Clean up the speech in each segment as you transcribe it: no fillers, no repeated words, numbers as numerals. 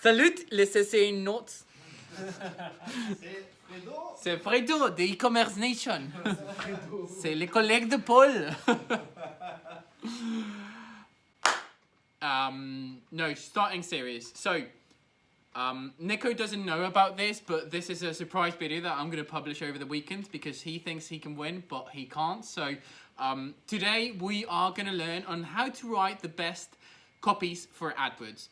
Salut les CCNotes. C'est Fredo de e-commerce nation. C'est les collègues de Paul. No, starting serious. So, Nico doesn't know about this, but this is a surprise video that I'm going to publish over the weekend because he thinks he can win, but he can't. So, today we are going to learn on how to write the best copies for AdWords.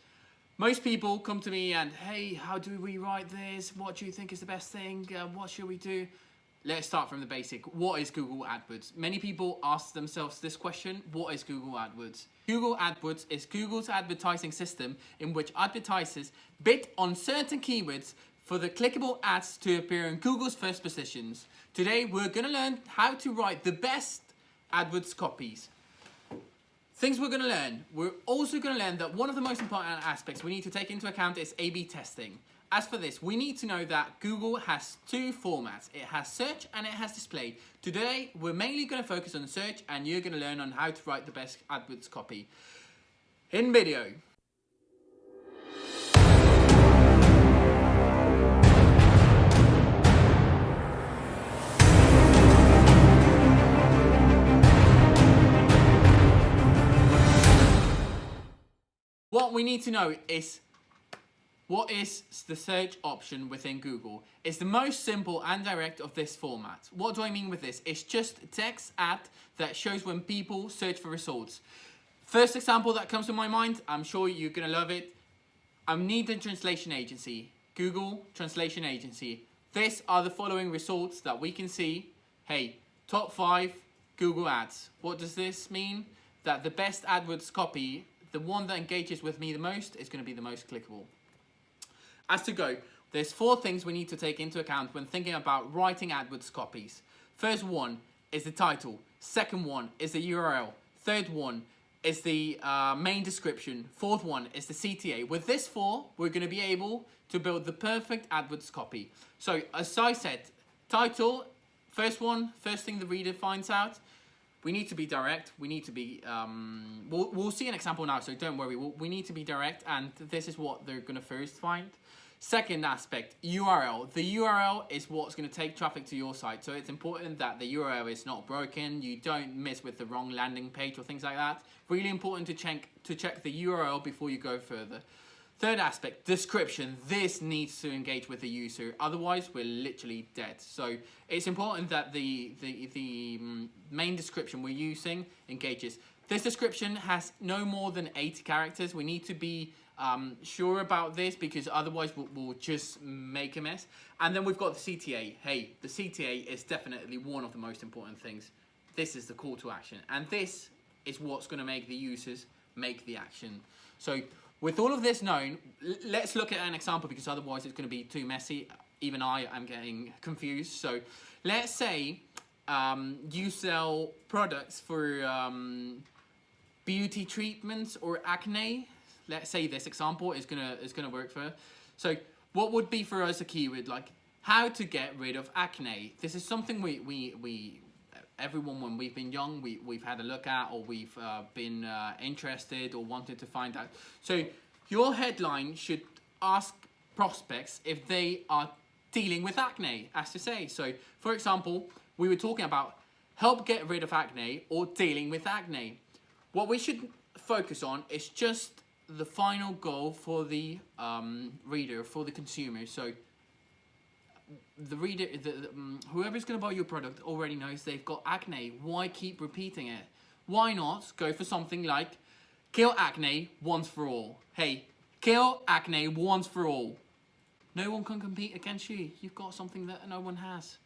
Most people come to me and, hey, how do we write this? What do you think is the best thing? What should we do? Let's start from the basic. What is Google AdWords? Many people ask themselves this question: what is Google AdWords? Google AdWords is Google's advertising system in which advertisers bid on certain keywords for the clickable ads to appear in Google's first positions. Today, we're going to learn how to write the best AdWords copies. Things we're going to learn. We're also going to learn that one of the most important aspects we need to take into account is A/B testing. As for this, we need to know that Google has two formats. It has search and it has display. Today, we're mainly going to focus on search, and you're going to learn on how to write the best AdWords copy. In video. What we need to know is, what is the search option within Google? It's the most simple and direct of this format. What do I mean with this? It's just a text ad that shows when people search for results. First example that comes to my mind, I'm sure you're gonna love it. I need a translation agency. Google Translation Agency. These are the following results that we can see. Hey, top 5 Google ads. What does this mean? That the best AdWords copy, the one that engages with me the most, is gonna be the most clickable. As to go, there's 4 things we need to take into account when thinking about writing AdWords copies. First one is the title. Second one is the URL. Third one is the main description. Fourth one is the CTA. With this 4, we're going to be able to build the perfect AdWords copy. So as I said, title, first thing the reader finds out. We need to be direct. We need to be, we'll see an example now, so don't worry. We need to be direct, and this is what they're going to first find. Second aspect, URL. The URL is what's going to take traffic to your site, so it's important that the URL is not broken. You don't miss with the wrong landing page or things like that. Really important to check the URL before you go further. Third aspect, description. This needs to engage with the user, otherwise we're literally dead. So it's important that the main description we're using engages. This description has no more than 80 characters. We need to be sure about this, because otherwise we'll just make a mess. And then we've got the CTA. Hey, the CTA is definitely one of the most important things. This is the call to action, and this is what's going to make the users make the action. So with all of this known, let's look at an example, because otherwise it's going to be too messy. Even I am getting confused. So let's say you sell products for beauty treatments or acne. Let's say this example is gonna work for us. So what would be for us a keyword like how to get rid of acne? This is something we everyone, when we've been young, we've had a look at, or we've been interested or wanted to find out. So your headline should ask prospects if they are dealing with acne, as to say. So for example, we were talking about help get rid of acne or dealing with acne. What we should focus on is just the final goal for the reader, for the consumer. So the reader, whoever's going to buy your product already knows they've got acne. Why keep repeating it? Why not go for something like kill acne once for all? Hey, kill acne once for all. No one can compete against you. You've got something that no one has.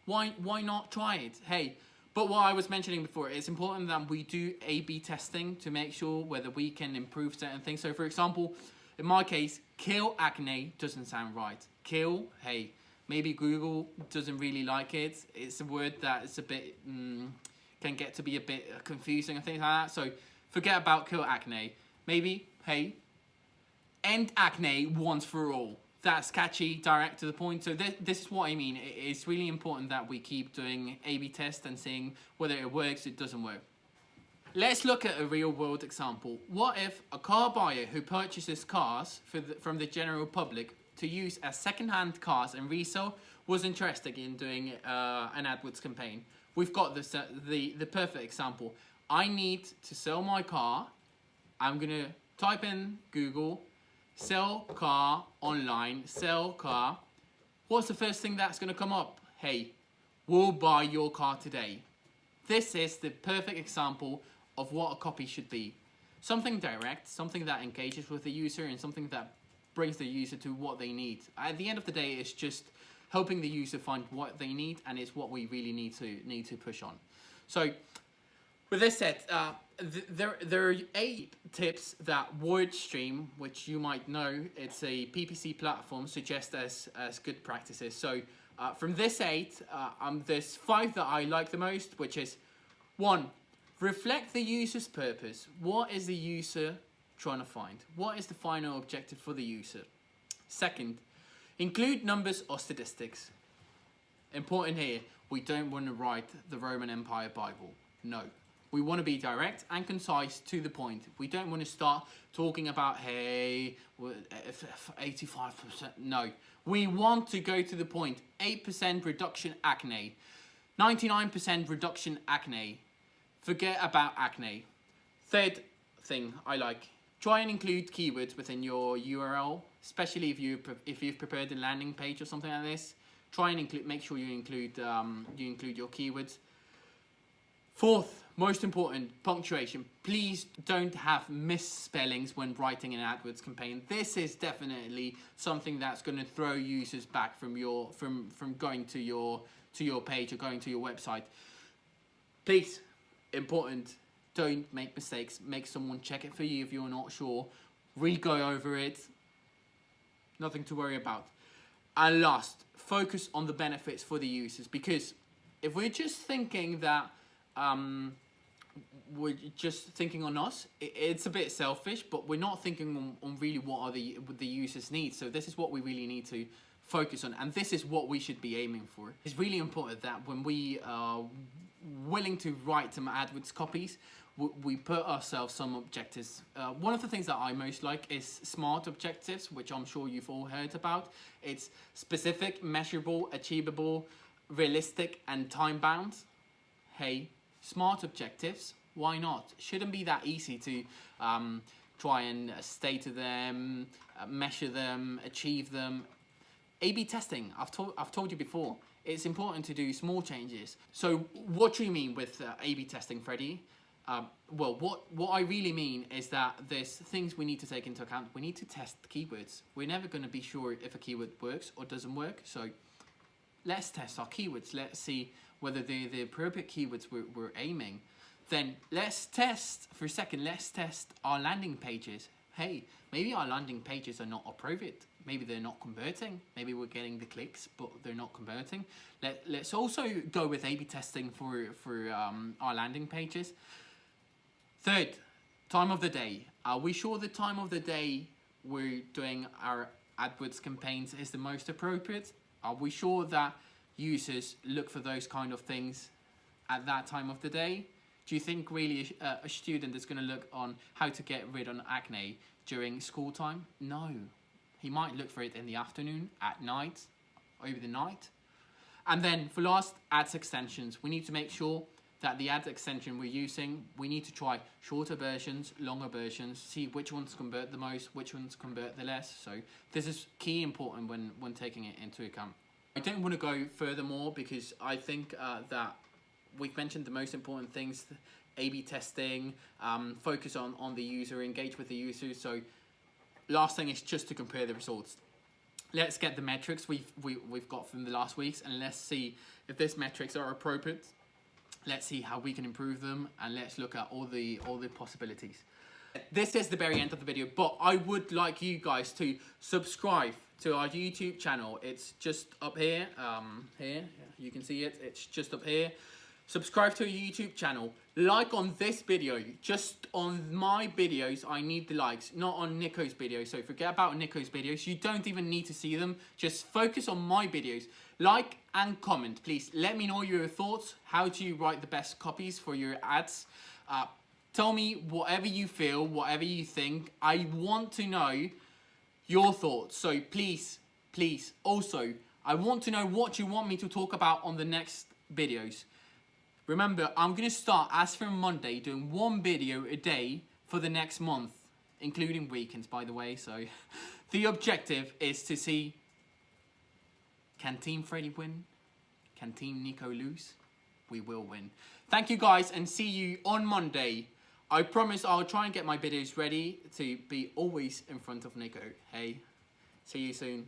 Why not try it? Hey, but what I was mentioning before, it's important that we do A/B testing to make sure whether we can improve certain things. So for example, in my case, kill acne doesn't sound right. Kill, hey, maybe Google doesn't really like it. It's a word that is a bit, can get to be a bit confusing and things like that. So forget about kill acne. Maybe, hey, end acne once for all. That's catchy, direct to the point. So this is what I mean. It's really important that we keep doing A/B tests and seeing whether it works, it doesn't work. let's look at a real world example. What if a car buyer who purchases cars from the general public to use as second-hand cars and resell was interested in doing an AdWords campaign? We've got this, the perfect example. I need to sell my car. I'm gonna type in Google, sell car online, sell car. What's the first thing that's gonna come up? Hey, we'll buy your car today. This is the perfect example of what a copy should be. Something direct, something that engages with the user, and something that brings the user to what they need. At the end of the day, it's just helping the user find what they need, and it's what we really need to push on. So, with this said, there are 8 tips that WordStream, which you might know, it's a PPC platform, suggests as good practices. So, from this 8, there's 5 that I like the most, which is 1. Reflect the user's purpose. What is the user trying to find? What is the final objective for the user? 2nd, include numbers or statistics. Important here, we don't want to write the Roman Empire Bible. No. We want to be direct and concise to the point. We don't want to start talking about, hey, 85%. No. We want to go to the point. 8% reduction acne. 99% reduction acne. Forget about acne. 3rd thing I like. Try and include keywords within your URL, especially if you've prepared a landing page or something like this. Try and make sure you include your keywords. 4th, most important, punctuation. Please don't have misspellings when writing an AdWords campaign. This is definitely something that's going to throw users back from going to your page or going to your website. Please, important, don't make mistakes. Make someone check it for you if you're not sure. Re-go over it. Nothing to worry about. And last, focus on the benefits for the users, because if we're just thinking that we're just thinking on us, it's a bit selfish, but we're not thinking on really what are the users' needs. So this is what we really need to focus on, and this is what we should be aiming for. It's really important that when we are willing to write some AdWords copies, we put ourselves some objectives. One of the things that I most like is SMART objectives, which I'm sure you've all heard about. It's specific, measurable, achievable, realistic, and time-bound. Hey, SMART objectives, why not? Shouldn't be that easy to try and stay to them, measure them, achieve them. A/B testing, I've told you before, it's important to do small changes. So what do you mean with A/B testing, Freddie? Well, what I really mean is that there's things we need to take into account. We need to test keywords. We're never going to be sure if a keyword works or doesn't work. So let's test our keywords. Let's see whether they're the appropriate keywords we're aiming. Then let's test, for a second, let's test our landing pages. Hey, maybe our landing pages are not appropriate. Maybe they're not converting. Maybe we're getting the clicks, but they're not converting. Let's also go with A/B testing for our landing pages. 3rd, time of the day. Are we sure the time of the day we're doing our AdWords campaigns is the most appropriate? Are we sure that users look for those kind of things at that time of the day? Do you think really a student is going to look on how to get rid of acne during school time? No. He might look for it in the afternoon, at night, over the night. And then for last, ads extensions. We need to make sure that the ad extension we're using, we need to try shorter versions, longer versions, see which ones convert the most, which ones convert the less. So this is key important when taking it into account. I don't want to go furthermore because I think that we've mentioned the most important things: A/B testing, focus on the user, engage with the user. So last thing is just to compare the results. Let's get the metrics we've got from the last weeks, and let's see if these metrics are appropriate. Let's see how we can improve them, and let's look at all the possibilities. This is the very end of the video, but I would like you guys to subscribe to our YouTube channel. It's just up here. Here you can see it. It's just up here. Subscribe to our YouTube channel. Like on this video. Just on my videos, I need the likes, not on Nico's videos. So forget about Nico's videos. You don't even need to see them. Just focus on my videos. Like and comment, please. Let me know your thoughts. How do you write the best copies for your ads? Tell me whatever you feel, whatever you think. I want to know your thoughts. So please, please, also, I want to know what you want me to talk about on the next videos. Remember, I'm going to start, as from Monday, doing 1 video a day for the next month, including weekends, by the way. So the objective is to see, can Team Freddy win? Can Team Nico lose? We will win. Thank you guys, and see you on Monday. I promise I'll try and get my videos ready to be always in front of Nico. Hey, see you soon.